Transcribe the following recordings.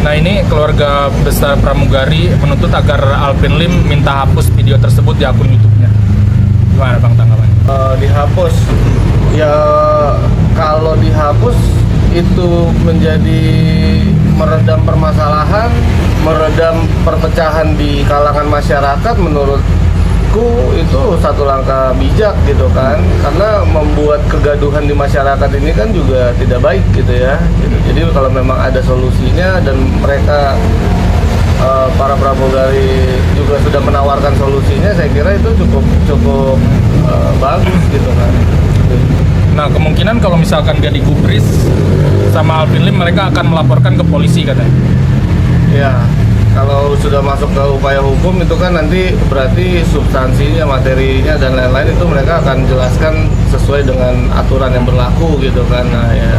Nah ini keluarga besar pramugari menuntut agar Alvin Lim minta hapus video tersebut di akun YouTube-nya. Gimana Bang tanggapannya? Dihapus, ya kalau dihapus itu menjadi meredam permasalahan, meredam perpecahan di kalangan masyarakat, menurutku itu satu langkah bijak gitu kan, karena membuat kegaduhan di masyarakat ini kan juga tidak baik gitu ya gitu. Jadi kalau memang ada solusinya dan mereka para pramugari juga sudah menawarkan solusinya, saya kira itu cukup bagus gitu kan. Nah kemungkinan kalau misalkan dia digubris sama Alvin Lim, mereka akan melaporkan ke polisi katanya. Ya, kalau sudah masuk ke upaya hukum itu kan nanti berarti substansinya, materinya dan lain-lain itu mereka akan jelaskan sesuai dengan aturan yang berlaku gitu kan. Nah ya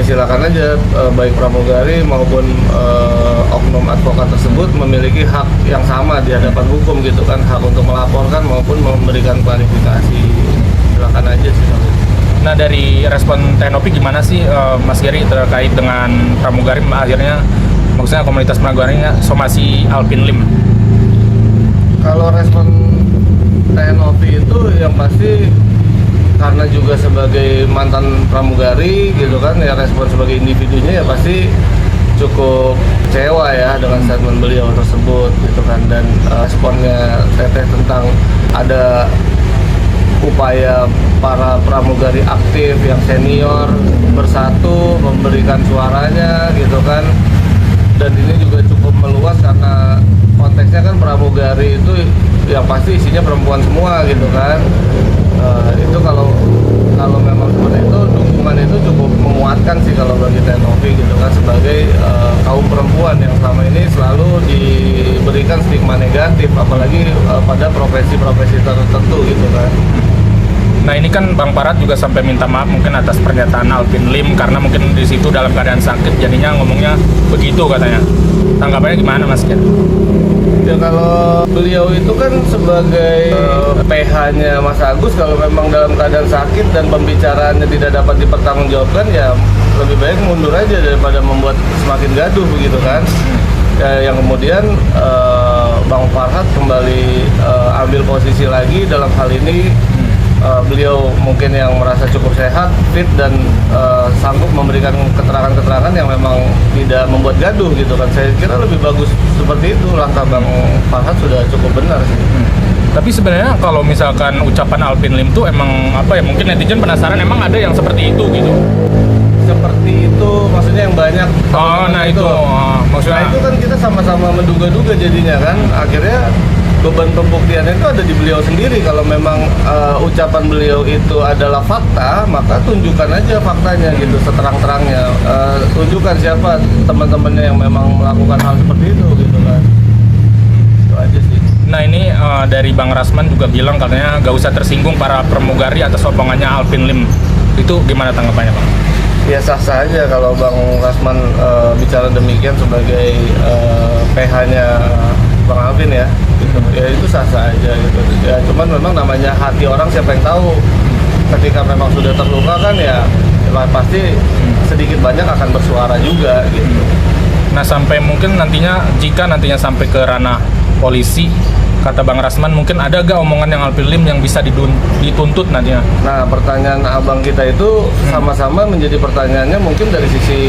silakan aja, baik pramugari maupun oknum advokat tersebut memiliki hak yang sama di hadapan hukum gitu kan, hak untuk melaporkan maupun memberikan klarifikasi. Silakan aja sih. Nah dari respon Teknopi gimana sih Mas Gary terkait dengan pramugari akhirnya, maksudnya komunitas pramugarinya somasi Alvin Lim? Kalau respon Teknopi itu yang pasti karena juga sebagai mantan pramugari gitu kan, ya respon sebagai individunya ya pasti cukup kecewa ya dengan statement beliau tersebut gitu kan. Dan responnya Teteh tentang ada upaya para pramugari aktif yang senior bersatu memberikan suaranya gitu kan, dan ini juga cukup meluas karena konteksnya kan pramugari itu yang pasti isinya perempuan semua gitu kan. Itu kalau memang seperti itu, dukungan itu cukup menguatkan sih kalau bagi Teknopi gitu kan, sebagai kaum perempuan yang selama ini selalu diberikan stigma negatif, apalagi pada profesi-profesi tertentu gitu kan. Nah ini kan Bang Parat juga sampai minta maaf mungkin atas pernyataan Alvin Lim, karena mungkin di situ dalam keadaan sakit jadinya ngomongnya begitu katanya. Tanggapannya gimana Mas Ken? Ya kalau beliau itu kan sebagai PH-nya Mas Agus, kalau memang dalam keadaan sakit dan pembicaraannya tidak dapat dipertanggungjawabkan, ya lebih baik mundur aja daripada membuat semakin gaduh begitu kan. Ya, yang kemudian Bang Farhat kembali ambil posisi lagi dalam hal ini. Beliau mungkin yang merasa cukup sehat, fit, dan sanggup memberikan keterangan-keterangan yang memang tidak membuat gaduh gitu kan. Saya kira lebih bagus seperti itu, langkah Bang Farhat sudah cukup benar sih. Tapi sebenarnya kalau misalkan ucapan Alvin Lim tuh emang apa ya, mungkin netizen penasaran emang ada yang seperti itu gitu. Seperti itu maksudnya yang banyak. Nah itu maksudnya. Nah itu kan kita sama-sama menduga-duga jadinya kan, akhirnya beban pembuktiannya itu ada di beliau sendiri. Kalau memang ucapan beliau itu adalah fakta, maka tunjukkan aja faktanya gitu seterang-terangnya. Tunjukkan siapa teman-temannya yang memang melakukan hal seperti itu gitu kan. Itu aja sih. Nah ini dari Bang Rasman juga bilang katanya gak usah tersinggung para pramugari atas omongannya Alvin Lim. Itu gimana tanggapannya Bang? Ya sah-sah aja kalau Bang Rasman bicara demikian sebagai PH-nya Bang Alvin ya. Gitu. Ya itu sah-sah aja gitu. Ya cuman memang namanya hati orang siapa yang tahu. Ketika memang sudah terluka kan ya pasti sedikit banyak akan bersuara juga gitu. Nah sampai mungkin jika nantinya sampai ke ranah polisi, kata Bang Rasman, mungkin ada gak omongan yang Alvin Lim yang bisa dituntut nantinya? Nah pertanyaan abang kita itu sama-sama menjadi pertanyaannya, mungkin dari sisi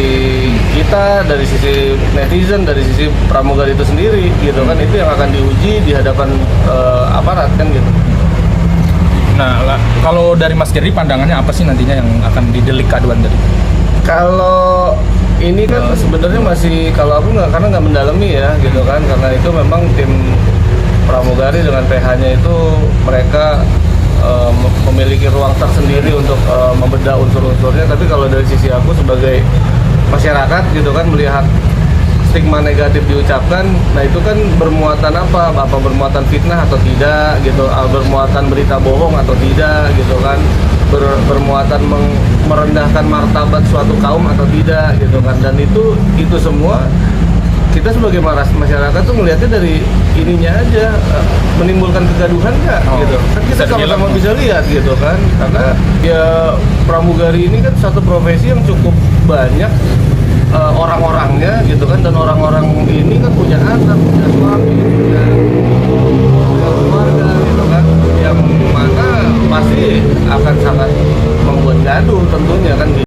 kita, dari sisi netizen, dari sisi pramugari itu sendiri gitu kan. Itu yang akan diuji di hadapan aparat kan gitu. Nah kalau dari Mas Gary pandangannya apa sih nantinya yang akan didelik aduan tadi? Kalau ini kan sebenarnya masih, kalau aku karena nggak mendalami ya gitu kan, karena itu memang tim pramugari dengan PH-nya itu mereka memiliki ruang tersendiri untuk membedah unsur-unsurnya. Tapi kalau dari sisi aku sebagai masyarakat gitu kan, melihat stigma negatif diucapkan, nah itu kan bermuatan apa bermuatan fitnah atau tidak gitu, bermuatan berita bohong atau tidak gitu kan, bermuatan merendahkan martabat suatu kaum atau tidak gitu kan. Dan itu semua kita sebagai masyarakat tuh melihatnya dari ininya aja, menimbulkan kegaduhan nggak gitu kan, kita sama-sama bisa lihat gitu kan. Karena ya pramugari ini kan satu profesi yang cukup banyak orang-orangnya